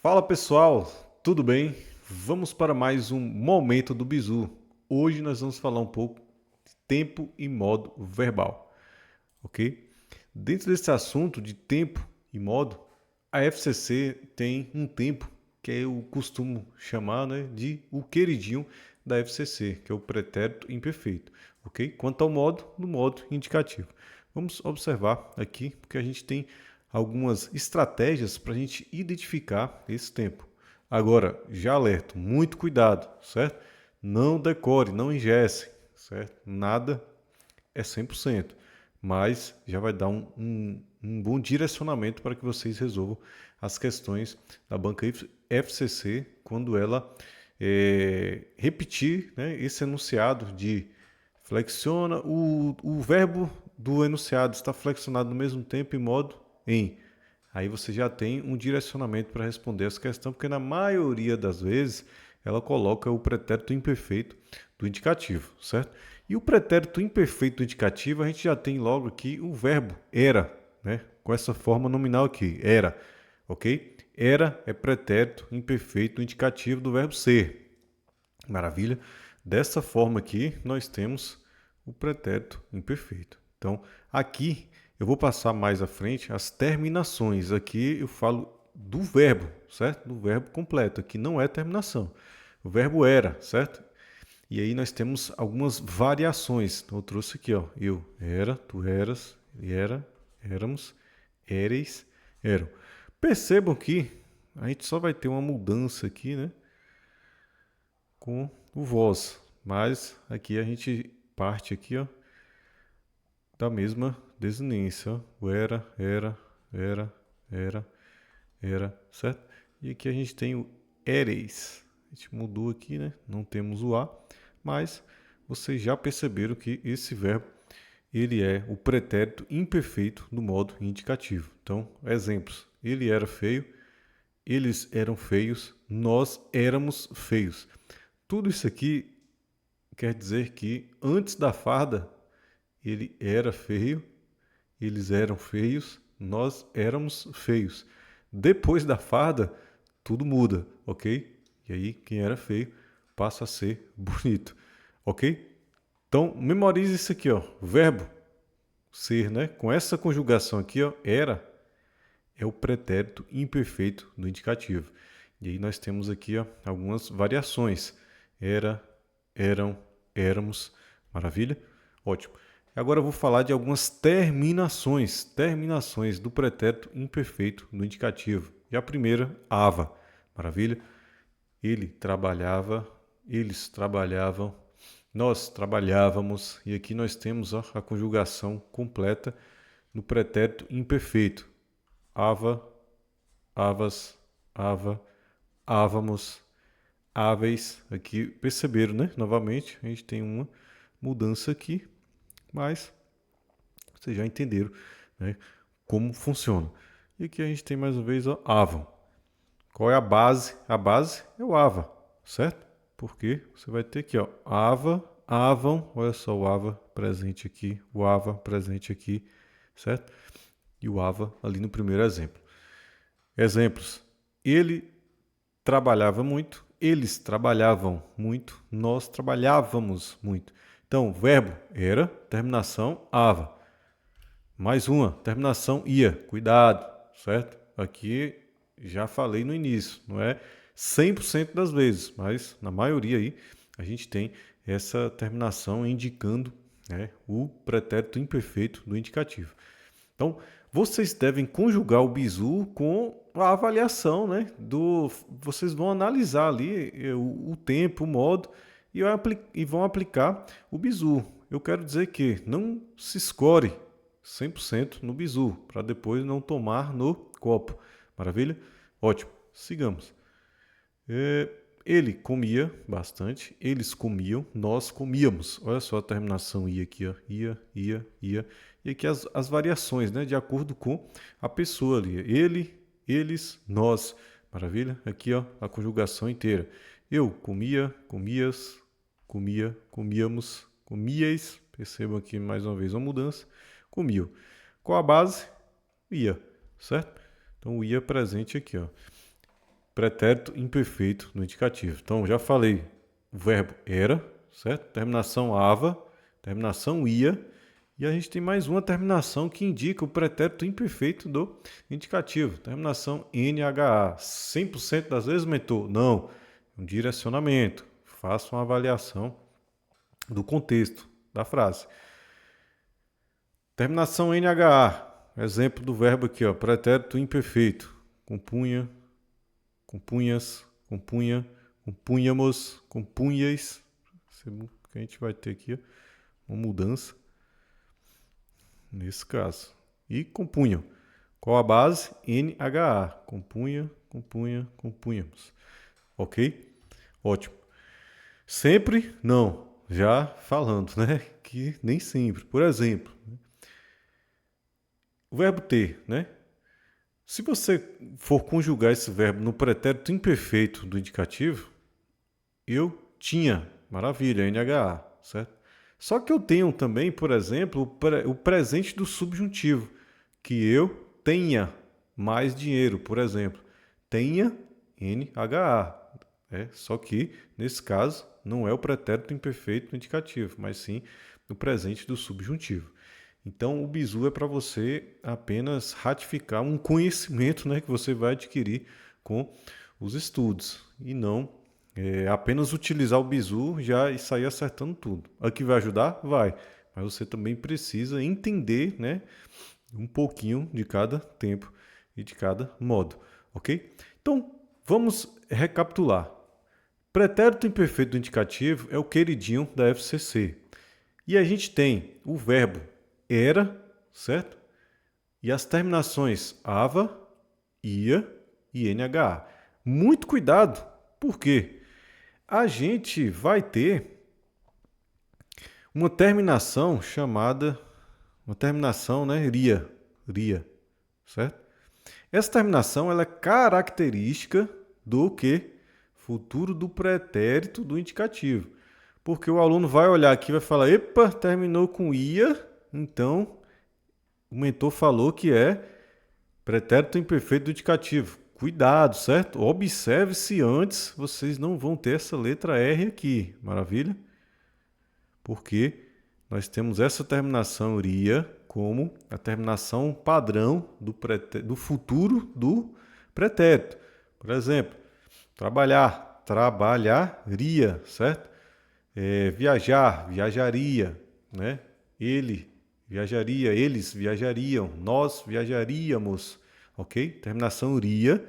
Fala pessoal, tudo bem? Vamos para mais um momento do Bizu. Hoje nós vamos falar um pouco de tempo e modo verbal, ok? Dentro desse assunto de tempo e modo, a FCC tem um tempo que eu costumo chamar, né, de o queridinho da FCC, que é o pretérito imperfeito, ok? Quanto ao modo, no modo indicativo. Vamos observar aqui, porque a gente tem algumas estratégias para a gente identificar esse tempo. Agora, já alerto, muito cuidado, certo? Não decore, não engesse, certo? Nada é 100%, mas já vai dar um bom direcionamento para que vocês resolvam as questões da banca FCC quando ela repetir, né, esse enunciado de flexiona, o verbo do enunciado está flexionado no mesmo tempo e modo em. Aí você já tem um direcionamento para responder essa questão, porque na maioria das vezes ela coloca o pretérito imperfeito do indicativo, certo? E o pretérito imperfeito do indicativo, a gente já tem logo aqui o verbo era, né? Com essa forma nominal aqui, era, ok? Era é pretérito imperfeito do indicativo do verbo ser. Maravilha? Dessa forma aqui, nós temos o pretérito imperfeito. Então, aqui eu vou passar mais à frente as terminações. Aqui eu falo do verbo, certo? Do verbo completo. Aqui não é terminação. O verbo era, certo? E aí nós temos algumas variações. Então, eu trouxe aqui, ó. Eu era, tu eras, ele era, éramos, éreis, eram. Percebam que a gente só vai ter uma mudança aqui, né? Com o vós. Mas aqui a gente parte aqui, ó, da mesma desinência, ó. O era, era, certo? E aqui a gente tem o éreis. A gente mudou aqui, né? Não temos o a, mas vocês já perceberam que esse verbo ele é o pretérito imperfeito do modo indicativo. Então, exemplos. Ele era feio, eles eram feios, nós éramos feios. Tudo isso aqui quer dizer que antes da farda ele era feio, eles eram feios, nós éramos feios. Depois da farda, tudo muda, ok? E aí, quem era feio passa a ser bonito, ok? Então, memorize isso aqui, ó. Verbo ser, né? Com essa conjugação aqui, ó, era é o pretérito imperfeito do indicativo. E aí nós temos aqui, ó, algumas variações. Era, eram, éramos. Maravilha? Ótimo. Agora eu vou falar de algumas terminações do pretérito imperfeito do indicativo. E a primeira, ava. Maravilha? Ele trabalhava, eles trabalhavam, nós trabalhávamos. E aqui nós temos, ó, a conjugação completa no pretérito imperfeito. Ava, avas, ava, ávamos, áveis. Aqui perceberam, né? Novamente, a gente tem uma mudança aqui, mas vocês já entenderam, né, como funciona. E aqui a gente tem mais uma vez o avam. Qual é a base? A base é o ava, certo? Porque você vai ter aqui, ó, ava, avam, olha só o ava presente aqui, o ava presente aqui, certo? E o ava ali no primeiro exemplo. Exemplos. Ele trabalhava muito, eles trabalhavam muito, nós trabalhávamos muito. Então, verbo era, terminação ava. Mais uma, terminação ia. Cuidado, certo? Aqui já falei no início, não é 100% das vezes, mas na maioria aí a gente tem essa terminação indicando, né, o pretérito imperfeito do indicativo. Então, vocês devem conjugar o bizu com a avaliação, né? Vocês vão analisar ali o tempo, o modo e vão aplicar o bizu. Eu quero dizer que não se escore 100% no bizu, para depois não tomar no copo. Maravilha? Ótimo. Sigamos. Ele comia bastante, eles comiam, nós comíamos. Olha só a terminação ia aqui, ó. Ia. E aqui as variações, né? De acordo com a pessoa ali. Ele, eles, nós. Maravilha? Aqui, ó, a conjugação inteira. Eu comia, comias, comia, comíamos, comíeis. Percebam aqui mais uma vez uma mudança. Comiam. Qual a base? Ia, certo? Então o ia presente aqui, ó. pretérito imperfeito no indicativo. Então, já falei, o verbo era, certo? Terminação ava, terminação ia, e a gente tem mais uma terminação que indica o pretérito imperfeito do indicativo. Terminação NHA. 100% das vezes, mentor? Não. Um direcionamento. Faça uma avaliação do contexto da frase. Terminação NHA. Exemplo do verbo aqui, ó, pretérito imperfeito. Compunha, compunhas, compunha, compunhamos, compunhais. Que a gente vai ter aqui, ó, uma mudança nesse caso. E compunham. Qual a base? NHA. Compunha, compunha, compunhamos. Ok? Ótimo. Sempre? Não. Já falando, né? Que nem sempre. Por exemplo, o verbo ter, né? Se você for conjugar esse verbo no pretérito imperfeito do indicativo, eu tinha. Maravilha, NHA, certo? Só que eu tenho também, por exemplo, o presente do subjuntivo, que eu tenha mais dinheiro, por exemplo. Tenha NHA. Só que, nesse caso, não é o pretérito imperfeito do indicativo, mas sim o presente do subjuntivo. Então, o bizu é para você apenas ratificar um conhecimento, né, que você vai adquirir com os estudos e não apenas utilizar o bizu já e sair acertando tudo. Aqui vai ajudar? Vai. Mas você também precisa entender, né, um pouquinho de cada tempo e de cada modo, ok? Então, vamos recapitular. Pretérito imperfeito do indicativo é o queridinho da FCC. E a gente tem o verbo era, certo? E as terminações ava, ia e NHA. Muito cuidado, por quê? A gente vai ter uma terminação chamada, né, ria, certo? Essa terminação ela é característica do que? Futuro do pretérito do indicativo. Porque o aluno vai olhar aqui e vai falar, epa, terminou com ia, então o mentor falou que é pretérito imperfeito do indicativo. Cuidado, certo? Observe se antes vocês não vão ter essa letra R aqui, maravilha? Porque nós temos essa terminação ria como a terminação padrão do futuro do pretérito. Por exemplo, trabalhar, trabalharia, certo? Viajar, viajaria, né? Ele viajaria, eles viajariam, nós viajaríamos, ok? Terminação ria,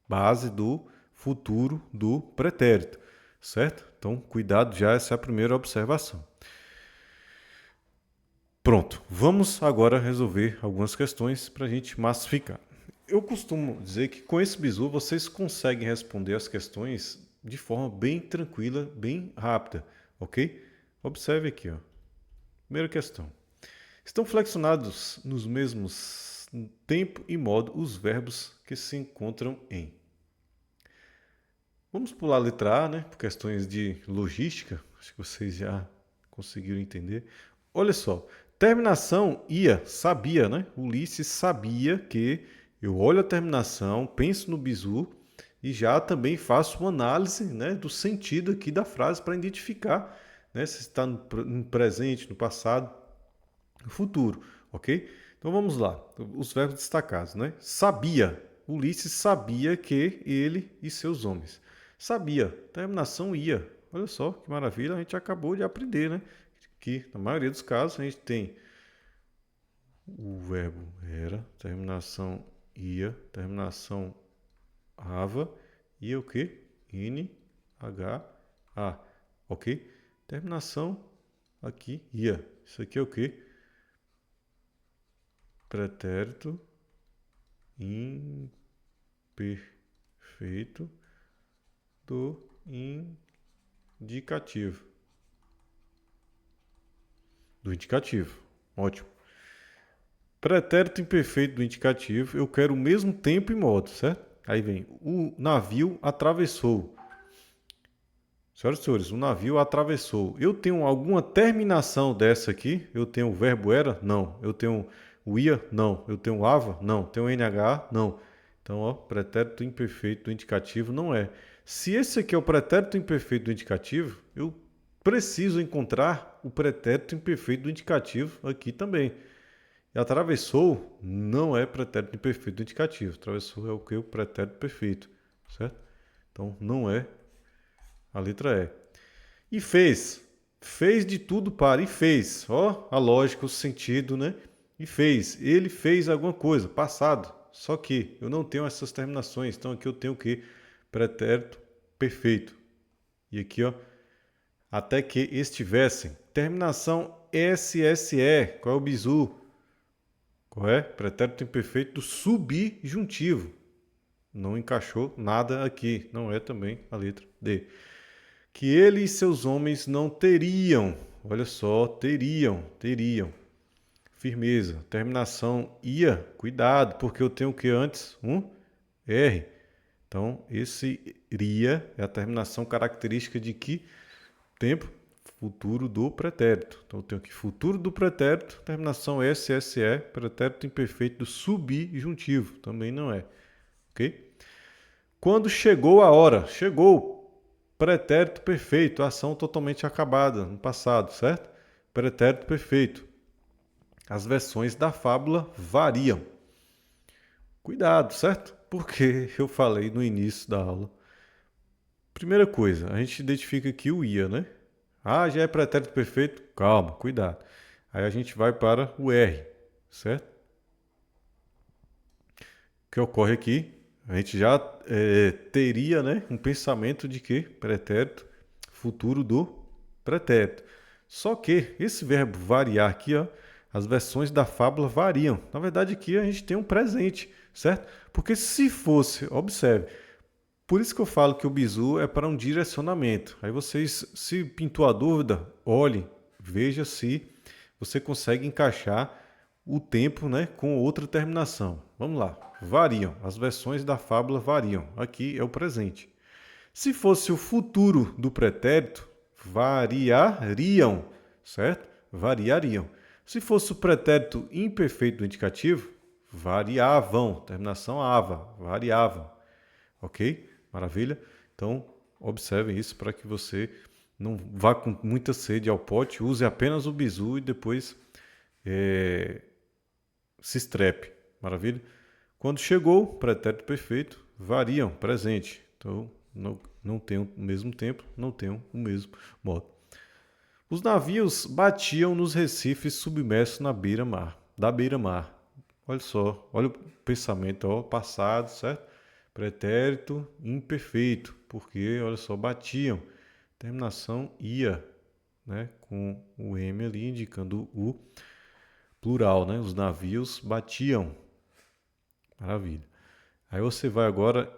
base do futuro do pretérito, certo? Então, cuidado já, essa é a primeira observação. Pronto, vamos agora resolver algumas questões para a gente massificar. Eu costumo dizer que com esse bizu vocês conseguem responder as questões de forma bem tranquila, bem rápida, ok? Observe aqui, ó. Primeira questão. Estão flexionados nos mesmos tempo e modo os verbos que se encontram em. Vamos pular a letra A, né? Por questões de logística. Acho que vocês já conseguiram entender. Olha só. Terminação ia, sabia, né? Ulisses sabia que eu olho a terminação, penso no bizu e já também faço uma análise, né, do sentido aqui da frase para identificar, né, se está no presente, no passado, no futuro, ok? Então vamos lá, os verbos destacados, né? Sabia, Ulisses sabia que ele e seus homens. Sabia, terminação ia. Olha só que maravilha, a gente acabou de aprender, né? Que na maioria dos casos a gente tem o verbo era, terminação ia, terminação ava e o que? NHA, ok? Terminação aqui ia. Isso aqui é o que? Pretérito imperfeito do indicativo. Do indicativo. Ótimo. Pretérito imperfeito do indicativo, eu quero o mesmo tempo e modo, certo? Aí vem, o navio atravessou. Senhoras e senhores, o navio atravessou. Eu tenho alguma terminação dessa aqui? Eu tenho o verbo era? Não. Eu tenho o ia? Não. Eu tenho o ava? Não. Tenho o NH? Não. Então, ó, pretérito imperfeito do indicativo não é. Se esse aqui é o pretérito imperfeito do indicativo, eu preciso encontrar o pretérito imperfeito do indicativo aqui também. E atravessou não é pretérito imperfeito do indicativo. Atravessou é o que? O pretérito perfeito, certo? Então, não é a letra E. E fez. Fez de tudo para. E fez. Ó, a lógica, o sentido, né? E fez. Ele fez alguma coisa, passado. Só que eu não tenho essas terminações. Então aqui eu tenho o quê? Pretérito perfeito. E aqui, ó, até que estivessem. Terminação SSE. Qual é o bizu? Qual é? Pretérito imperfeito do subjuntivo. Não encaixou nada aqui. Não é também a letra D. Que ele e seus homens não teriam. Olha só, teriam. Firmeza. Terminação ia. Cuidado, porque eu tenho o que antes? Um R. Então, esse iria é a terminação característica de que tempo? Futuro do pretérito. Então, eu tenho aqui futuro do pretérito, terminação SSE, pretérito imperfeito do subjuntivo. Também não é. Ok? Quando chegou a hora, chegou, pretérito perfeito, ação totalmente acabada no passado, certo? Pretérito perfeito. As versões da fábula variam. Cuidado, certo? Porque eu falei no início da aula. Primeira coisa, a gente identifica aqui o ia, né? Ah, já é pretérito perfeito? Calma, cuidado. Aí a gente vai para o R, certo? O que ocorre aqui? A gente já teria, né, um pensamento de que pretérito, futuro do pretérito. Só que esse verbo variar aqui, ó, as versões da fábula variam. Na verdade, aqui a gente tem um presente, certo? Porque se fosse, observe, por isso que eu falo que o bizu é para um direcionamento. Aí vocês, se pintou a dúvida, olhe, veja se você consegue encaixar o tempo, né, com outra terminação. Vamos lá. Variam. As versões da fábula variam. Aqui é o presente. Se fosse o futuro do pretérito, variariam, certo? Variariam. Se fosse o pretérito imperfeito do indicativo, variavam. Terminação ava, variavam. Ok? Maravilha? Então, observem isso para que você não vá com muita sede ao pote, use apenas o bizu e depois se estrepe. Maravilha? Quando chegou, pretérito perfeito, variam, presente. Então, não tem o mesmo tempo, não tem o mesmo modo. Os navios batiam nos recifes submersos na beira-mar, da beira-mar. Olha só, olha o pensamento, ó, passado, certo? Pretérito imperfeito, porque, olha só, batiam. Terminação ia, né? Com o M ali indicando o plural, né? Os navios batiam. Maravilha. Aí você vai agora,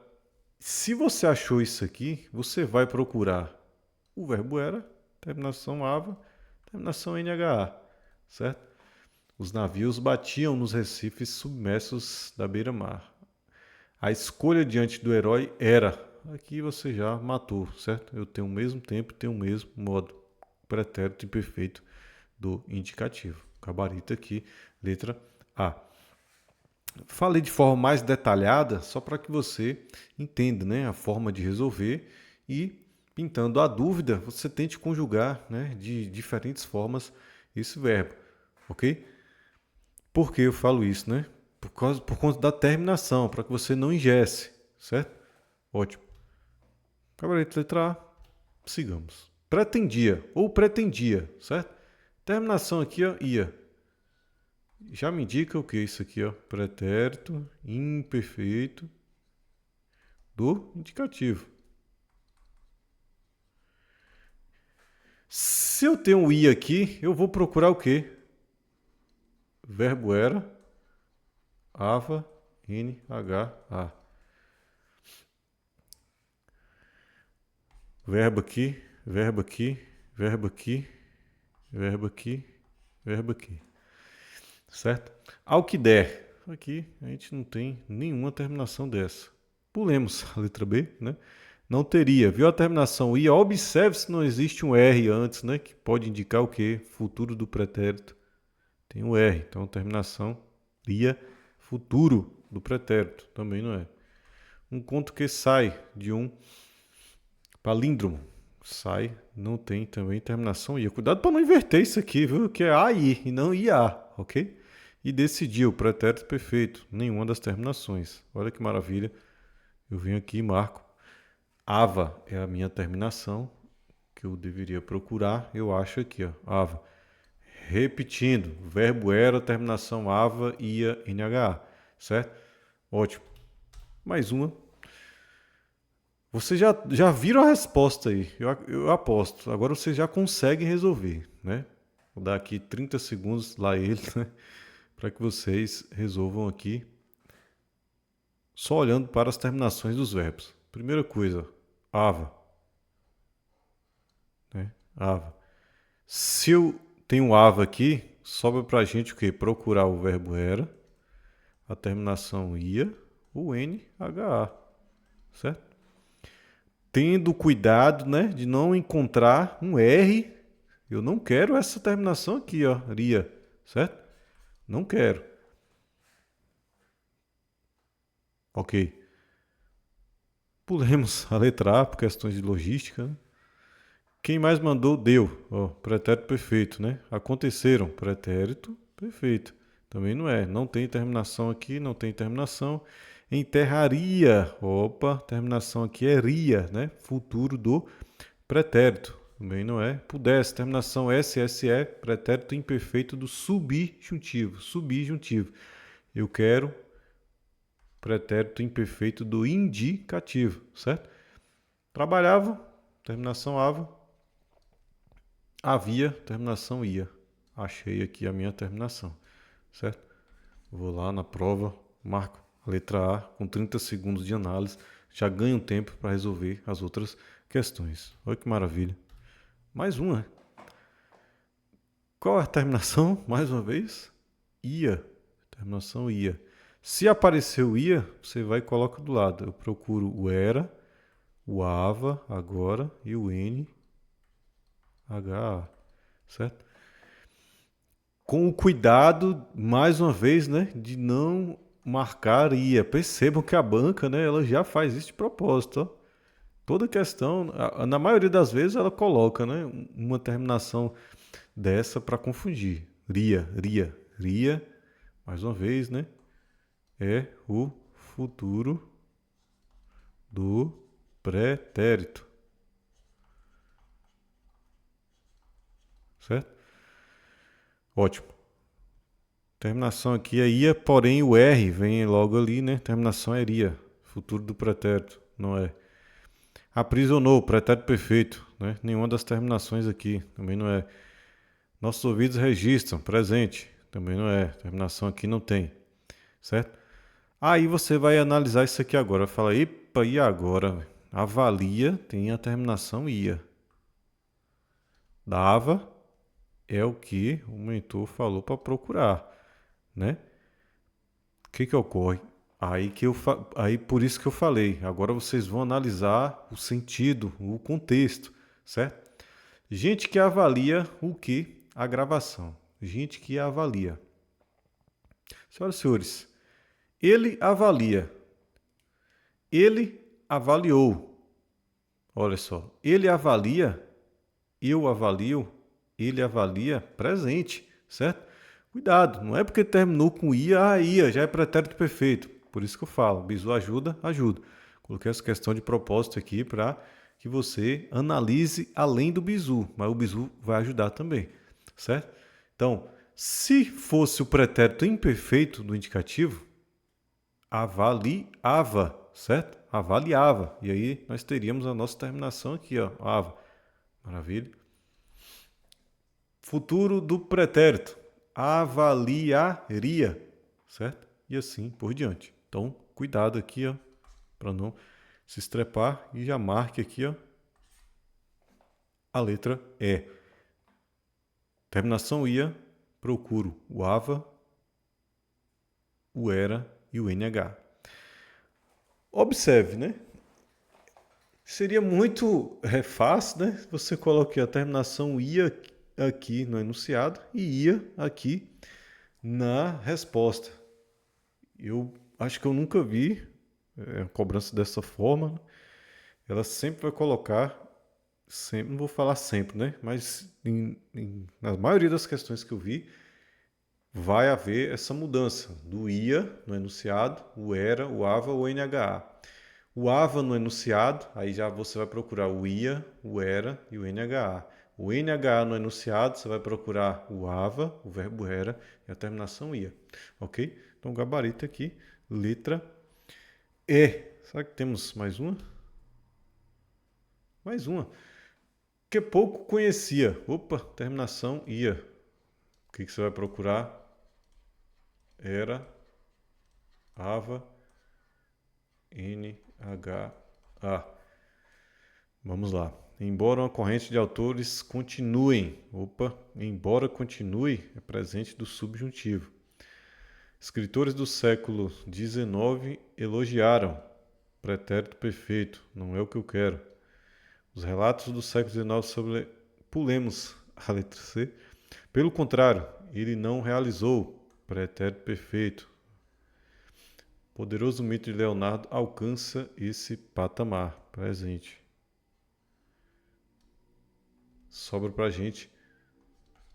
se você achou isso aqui, você vai procurar o verbo era, terminação ava, terminação NHA, certo? Os navios batiam nos recifes submersos da beira-mar. A escolha diante do herói era. Aqui você já matou, certo? Eu tenho o mesmo tempo, tenho o mesmo modo. Pretérito imperfeito do indicativo. Gabarito aqui, letra A. Falei de forma mais detalhada, só para que você entenda, né, a forma de resolver e, pintando a dúvida, você tente conjugar, né, de diferentes formas esse verbo, ok? Por que eu falo isso, né? Por conta da terminação, para que você não ingesse, certo? Ótimo. Gabarito, letra A. Sigamos. Pretendia ou pretendia, certo? Terminação aqui, ó, ia. Já me indica o que é isso aqui, ó? Pretérito imperfeito do indicativo. Se eu tenho um i aqui, eu vou procurar o quê? Verbo era, ava, NHA. Verbo aqui, verbo aqui, verbo aqui, verbo aqui, verbo aqui. Certo? Ao que der. Aqui a gente não tem nenhuma terminação dessa. Pulemos a letra B, né? Não teria. Viu a terminação ia? Observe se não existe um R antes, né? Que pode indicar o quê? Futuro do pretérito. Tem um R. Então, terminação ia, futuro do pretérito. Também não é. Um conto que sai de um palíndromo. Sai, não tem também terminação IA. Cuidado para não inverter isso aqui, viu? Que é AI e não IA, ok? E decidiu, pretérito perfeito, nenhuma das terminações. Olha que maravilha. Eu venho aqui e marco. Ava é a minha terminação que eu deveria procurar. Eu acho aqui, ó, ava. Repetindo, verbo era, terminação ava, ia, NHA, certo? Ótimo. Mais uma. Vocês já viram a resposta aí, eu aposto. Agora vocês já conseguem resolver, né? Vou dar aqui 30 segundos lá ele, né? Para que vocês resolvam aqui, só olhando para as terminações dos verbos. Primeira coisa, ava, né? Ava. Se eu tenho ava aqui, sobra para a gente o quê? Procurar o verbo era, a terminação ia, o NHA, certo? Tendo cuidado, né, de não encontrar um R. Eu não quero essa terminação aqui, ó, ria, certo? Não quero. Ok. Pulemos a letra A por questões de logística, né? Quem mais mandou, deu. Ó, pretérito perfeito, né? Aconteceram, pretérito perfeito. Também não é. Não tem terminação aqui, não tem terminação. Enterraria. Opa, terminação aqui é ria, né? Futuro do pretérito. Também não é. Pudesse, terminação SSE, pretérito imperfeito do subjuntivo. Subjuntivo. Eu quero pretérito imperfeito do indicativo, certo? Trabalhava, terminação ava. Havia, terminação ia. Achei aqui a minha terminação, certo? Vou lá na prova, marco a letra A com 30 segundos de análise. Já ganho tempo para resolver as outras questões. Olha que maravilha. Mais uma, né? Qual é a terminação? Mais uma vez? Ia. Terminação ia. Se apareceu ia, você vai e coloca do lado. Eu procuro o era, o ava agora e o NHA, certo? Com o cuidado, mais uma vez, né, de não marcar ia. Percebam que a banca, né, ela já faz isso de propósito, ó. Toda questão, na maioria das vezes, ela coloca, né, uma terminação dessa para confundir. Ria, ria, ria, mais uma vez, né, é o futuro do pretérito, certo? Ótimo. Terminação aqui é ia, porém o R vem logo ali, né? Terminação é iria, futuro do pretérito, não é? Aprisionou, pretérito perfeito, né? Nenhuma das terminações aqui, também não é. Nossos ouvidos registram, presente, também não é. Terminação aqui não tem, certo? Aí você vai analisar isso aqui agora. Fala, epa, e agora? Avalia tem a terminação ia. Dava é o que o mentor falou para procurar, né? O que ocorre? Aí por isso que eu falei. Agora vocês vão analisar o sentido, o contexto, certo? Gente que avalia o que? A gravação. Gente que avalia. Senhoras e senhores, ele avalia. Ele avaliou. Olha só. Ele avalia. Eu avalio. Ele avalia presente, certo? Cuidado, não é porque terminou com ia, já é pretérito perfeito. Por isso que eu falo, bizu ajuda, ajuda. Coloquei essa questão de propósito aqui para que você analise além do bizu, mas o bizu vai ajudar também, certo? Então, se fosse o pretérito imperfeito do indicativo, avaliava, certo? Avaliava. E aí nós teríamos a nossa terminação aqui, ó, ava. Maravilha. Futuro do pretérito. Avaliaria, certo? E assim por diante. Então, cuidado aqui, ó, para não se estrepar e já marque aqui, ó, a letra E. Terminação ia, procuro o ava, o era e o NH. Observe, né? Seria muito fácil, né? Se você coloque a terminação ia aqui no enunciado e ia aqui na resposta. Eu acho que eu nunca vi é uma cobrança dessa forma, né? Ela sempre vai colocar, sempre, não vou falar sempre, né? Mas na maioria das questões que eu vi, vai haver essa mudança do ia no enunciado, o era, o ava, o NHA. O ava no enunciado, aí já você vai procurar o ia, o era e o NHA. O NHA no enunciado, você vai procurar o ava, o verbo era e a terminação ia. Ok? Então, gabarito aqui, letra E. Será que temos mais uma? Mais uma. Que pouco conhecia. Opa, terminação ia. O que você vai procurar? Era, ava, NHA. Vamos lá. Embora uma corrente de autores continuem. Opa, embora continue é presente do subjuntivo. Escritores do século XIX elogiaram. Pretérito perfeito. Não é o que eu quero. Os relatos do século XIX sobre... Pulemos a letra C. Pelo contrário, ele não realizou. Pretérito perfeito. Poderoso mito de Leonardo alcança esse patamar. Presente. Sobra pra gente,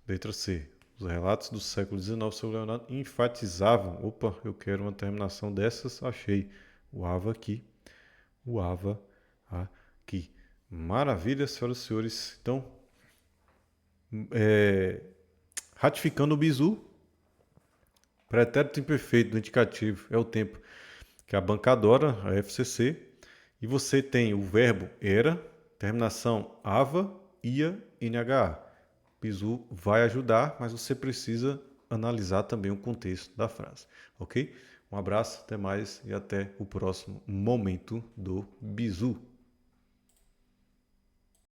letra C. Os relatos do século XIX sobre Leonardo enfatizavam. Opa, eu quero uma terminação dessas, achei. O ava aqui. O ava aqui. Maravilha, senhoras e senhores. Então, ratificando o bizu, pretérito imperfeito do indicativo é o tempo que a banca adora, a FCC, e você tem o verbo era, terminação ava, ia, NHA. Bizu vai ajudar, mas você precisa analisar também o contexto da frase, ok? Um abraço, até mais e até o próximo momento do Bizu.